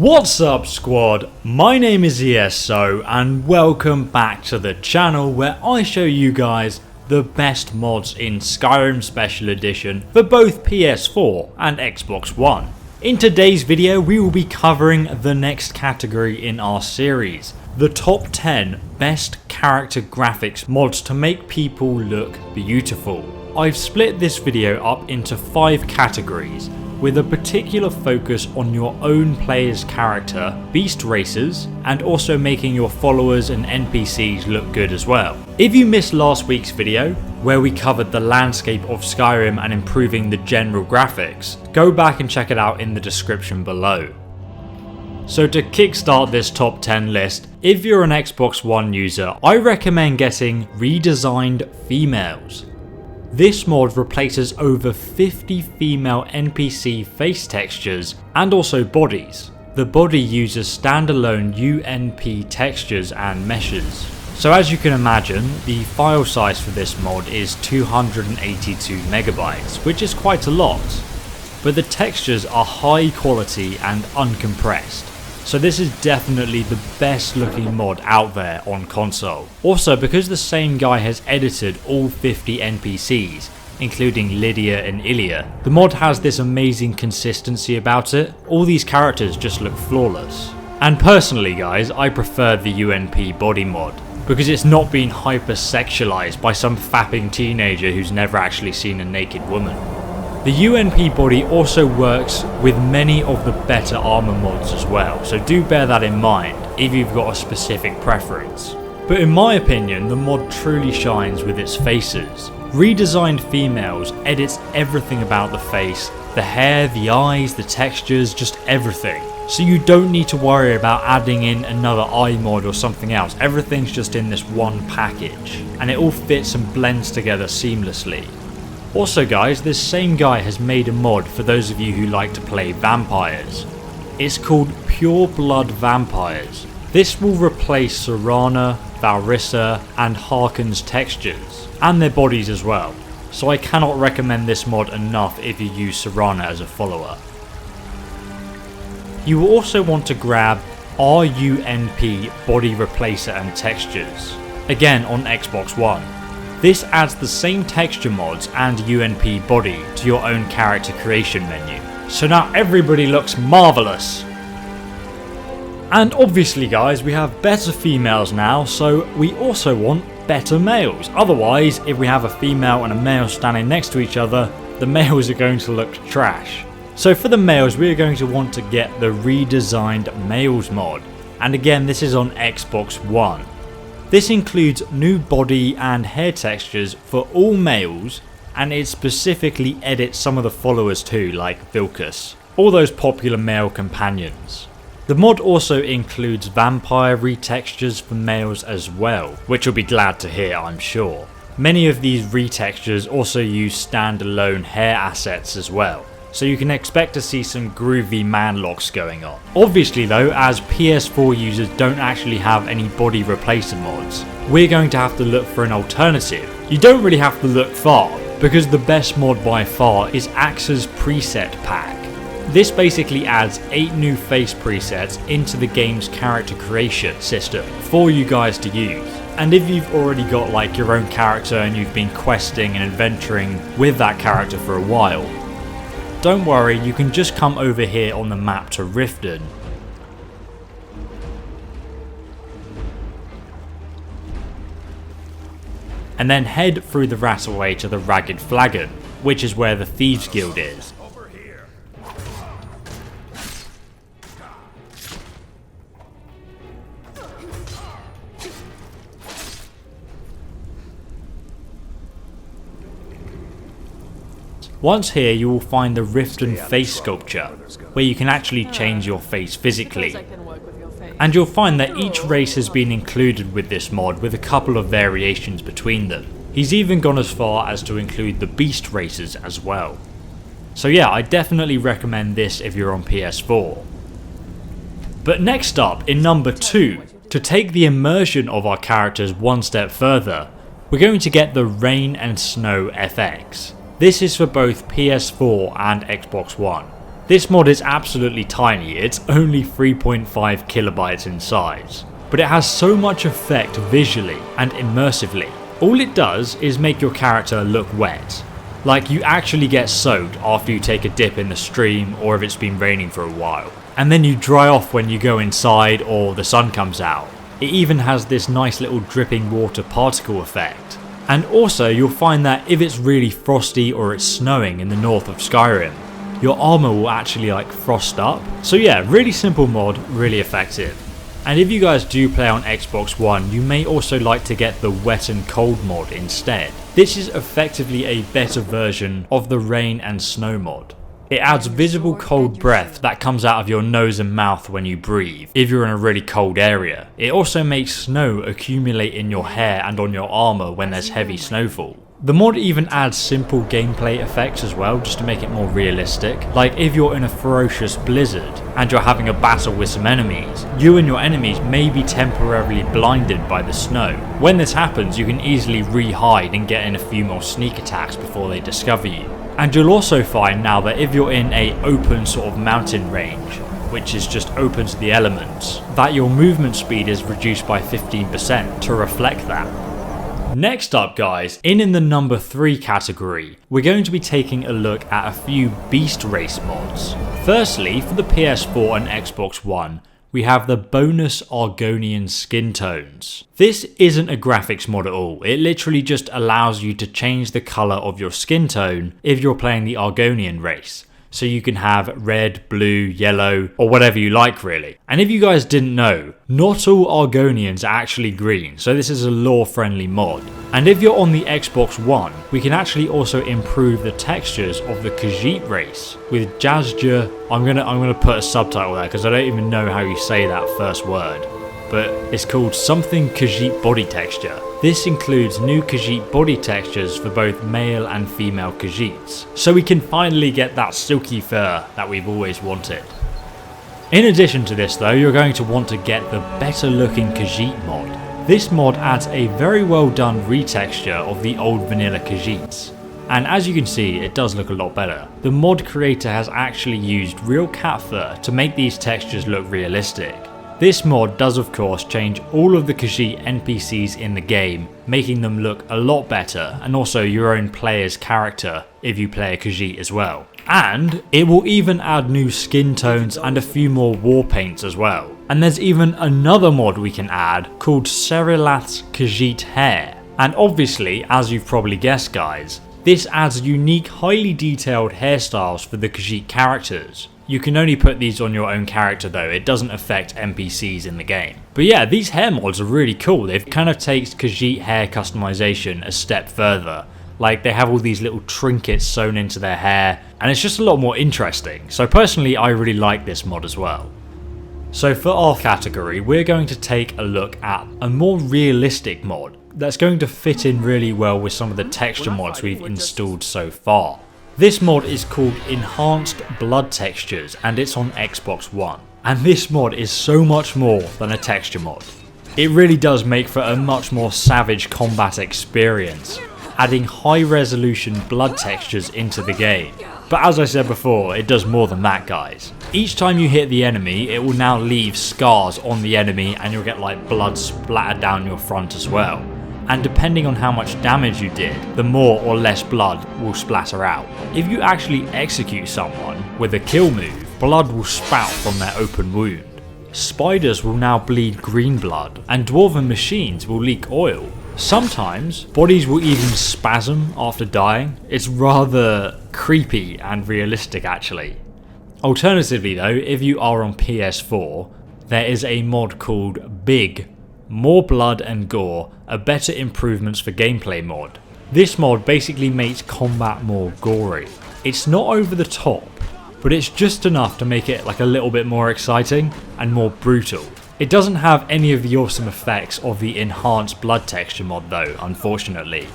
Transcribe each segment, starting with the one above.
What's up squad, my name is ESO and welcome back to the channel where I show you guys the best mods in Skyrim Special Edition for both PS4 and Xbox One. In today's video we will be covering the next category in our series, the top 10 best character graphics mods to make people look beautiful. I've split this video up into 5 categories, with a particular focus on your own player's character, beast races, and also making your followers and NPCs look good as well. If you missed last week's video, where we covered the landscape of Skyrim and improving the general graphics, go back and check it out in the description below. So to kickstart this top 10 list, if you're an Xbox One user, I recommend getting Redesigned Females. This mod replaces over 50 female NPC face textures and also bodies. The body uses standalone UNP textures and meshes. So as you can imagine, the file size for this mod is 282 megabytes, which is quite a lot. But the textures are high quality and uncompressed. So this is definitely the best looking mod out there on console. Also, because the same guy has edited all 50 NPCs, including Lydia and Ilya, the mod has this amazing consistency about it. All these characters just look flawless. And personally guys, I prefer the UNP body mod, because it's not being hyper-sexualized by some fapping teenager who's never actually seen a naked woman. The UNP body also works with many of the better armor mods as well, so do bear that in mind if you've got a specific preference. But in my opinion, the mod truly shines with its faces. Redesigned Females edits everything about the face, the hair, the eyes, the textures, just everything. So you don't need to worry about adding in another eye mod or something else, everything's just in this one package, and it all fits and blends together seamlessly. Also guys, this same guy has made a mod for those of you who like to play vampires. It's called Pure Blood Vampires. This will replace Serana, Valrissa and Harkon's textures, and their bodies as well. So I cannot recommend this mod enough if you use Serana as a follower. You will also want to grab RUMP Body Replacer and Textures, again on Xbox One. This adds the same texture mods and UNP body to your own character creation menu. So now everybody looks marvellous. And obviously guys, we have better females now, so we also want better males. Otherwise, if we have a female and a male standing next to each other, the males are going to look trash. So for the males, we are going to want to get the Redesigned Males mod. And again, this is on Xbox One. This includes new body and hair textures for all males, and it specifically edits some of the followers too, like Vilkas, all those popular male companions. The mod also includes vampire retextures for males as well, which you'll be glad to hear, I'm sure. Many of these retextures also use standalone hair assets as well, so you can expect to see some groovy man locks going on. Obviously though, as PS4 users don't actually have any body replacer mods, we're going to have to look for an alternative. You don't really have to look far, because the best mod by far is Axe's preset pack. This basically adds 8 new face presets into the game's character creation system for you guys to use. And if you've already got like your own character and you've been questing and adventuring with that character for a while, don't worry, you can just come over here on the map to Riften. And then head through the Rataway to the Ragged Flagon, which is where the Thieves Guild is. Once here you will find the Riften face sculpture, where you can actually change your face physically. And you'll find that each race has been included with this mod with a couple of variations between them. He's even gone as far as to include the beast races as well. So yeah, I definitely recommend this if you're on PS4. But next up, in number 2, to take the immersion of our characters one step further, we're going to get the Rain and Snow FX. This is for both PS4 and Xbox One. This mod is absolutely tiny, it's only 3.5 kilobytes in size, but it has so much effect visually and immersively. All it does is make your character look wet. Like you actually get soaked after you take a dip in the stream or if it's been raining for a while. And then you dry off when you go inside or the sun comes out. It even has this nice little dripping water particle effect. And also you'll find that if it's really frosty or it's snowing in the north of Skyrim, your armor will actually like frost up. So yeah, really simple mod, really effective. And if you guys do play on Xbox One, you may also like to get the wet and cold mod instead. This is effectively a better version of the rain and snow mod. It adds visible cold breath that comes out of your nose and mouth when you breathe, if you're in a really cold area. It also makes snow accumulate in your hair and on your armor when there's heavy snowfall. The mod even adds simple gameplay effects as well, just to make it more realistic. Like if you're in a ferocious blizzard and you're having a battle with some enemies, you and your enemies may be temporarily blinded by the snow. When this happens, you can easily re-hide and get in a few more sneak attacks before they discover you. And you'll also find now that if you're in a open sort of mountain range, which is just open to the elements, that your movement speed is reduced by 15% to reflect that. Next up guys, in the number 3 category, we're going to be taking a look at a few beast race mods. Firstly, for the PS4 and Xbox One, we have the bonus Argonian skin tones. This isn't a graphics mod at all, it literally just allows you to change the colour of your skin tone if you're playing the Argonian race. So you can have red, blue, yellow, or whatever you like really. And if you guys didn't know, not all Argonians are actually green, so this is a lore-friendly mod. And if you're on the Xbox One, we can actually also improve the textures of the Khajiit race with JazzJR. I'm gonna put a subtitle there because I don't even know how you say that first word, but it's called something Khajiit body texture. This includes new Khajiit body textures for both male and female Khajiits, so we can finally get that silky fur that we've always wanted. In addition to this though, you're going to want to get the better looking Khajiit mod. This mod adds a very well done retexture of the old vanilla Khajiits. And as you can see, it does look a lot better. The mod creator has actually used real cat fur to make these textures look realistic. This mod does of course change all of the Khajiit NPCs in the game, making them look a lot better, and also your own player's character if you play a Khajiit as well. And it will even add new skin tones and a few more war paints as well. And there's even another mod we can add called Saerileth's Khajiit hair. And obviously, as you've probably guessed guys, this adds unique highly detailed hairstyles for the Khajiit characters. You can only put these on your own character though, it doesn't affect NPCs in the game. But yeah, these hair mods are really cool. They've kind of takes Khajiit hair customization a step further. Like they have all these little trinkets sewn into their hair, and it's just a lot more interesting. So personally, I really like this mod as well. So for our category, we're going to take a look at a more realistic mod that's going to fit in really well with some of the texture mods we've installed so far. This mod is called Enhanced Blood Textures and it's on Xbox One. And this mod is so much more than a texture mod. It really does make for a much more savage combat experience, adding high resolution blood textures into the game. But as I said before, it does more than that guys. Each time you hit the enemy, it will now leave scars on the enemy and you'll get like blood splattered down your front as well. And depending on how much damage you did, the more or less blood will splatter out. If you actually execute someone with a kill move, blood will spout from their open wound. Spiders will now bleed green blood, and dwarven machines will leak oil. Sometimes, bodies will even spasm after dying. It's rather creepy and realistic actually. Alternatively though, if you are on PS4, there is a mod called Big More Blood and Gore, a better improvements for gameplay mod. This mod basically makes combat more gory. It's not over the top, but it's just enough to make it like a little bit more exciting and more brutal. It doesn't have any of the awesome effects of the enhanced blood texture mod though, unfortunately.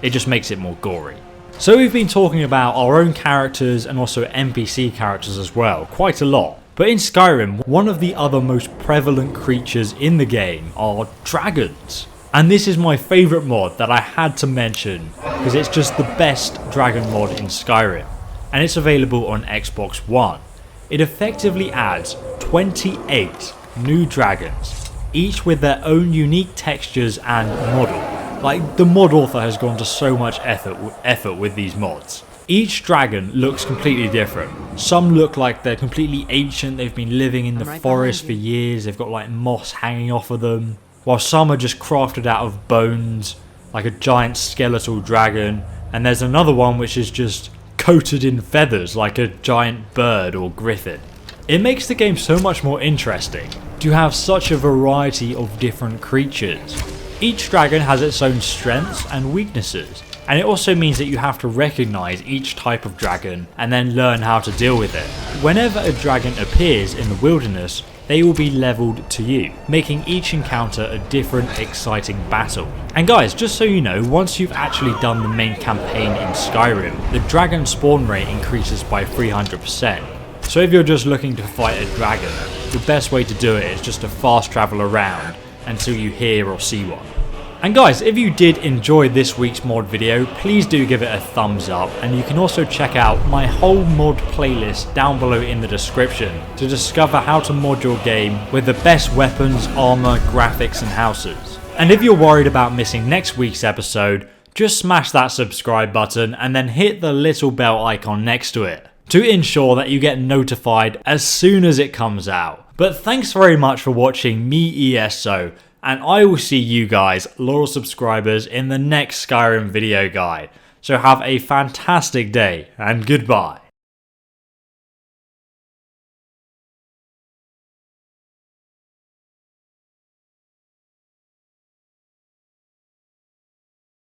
It just makes it more gory. So we've been talking about our own characters and also NPC characters as well, quite a lot. But in Skyrim, one of the other most prevalent creatures in the game are dragons. And this is my favourite mod that I had to mention because it's just the best dragon mod in Skyrim. And it's available on Xbox One. it effectively adds 28 new dragons, each with their own unique textures and model. Like, the mod author has gone to so much effort with these mods. Each dragon looks completely different. Some look like they're completely ancient, they've been living in the forest for years, they've got like moss hanging off of them, while some are just crafted out of bones, like a giant skeletal dragon, and there's another one which is just coated in feathers like a giant bird or griffin. It makes the game so much more interesting to have such a variety of different creatures. Each dragon has its own strengths and weaknesses, and it also means that you have to recognise each type of dragon and then learn how to deal with it. Whenever a dragon appears in the wilderness, they will be leveled to you, making each encounter a different exciting battle. And guys, just so you know, once you've actually done the main campaign in Skyrim, the dragon spawn rate increases by 300%. So if you're just looking to fight a dragon, the best way to do it is just to fast travel around until you hear or see one. And guys, if you did enjoy this week's mod video, please do give it a thumbs up, and you can also check out my whole mod playlist down below in the description to discover how to mod your game with the best weapons, armor, graphics and houses. And if you're worried about missing next week's episode, just smash that subscribe button and then hit the little bell icon next to it to ensure that you get notified as soon as it comes out. But thanks very much for watching me, ESO, and I will see you guys, loyal subscribers, in the next Skyrim video guide. So have a fantastic day, and goodbye.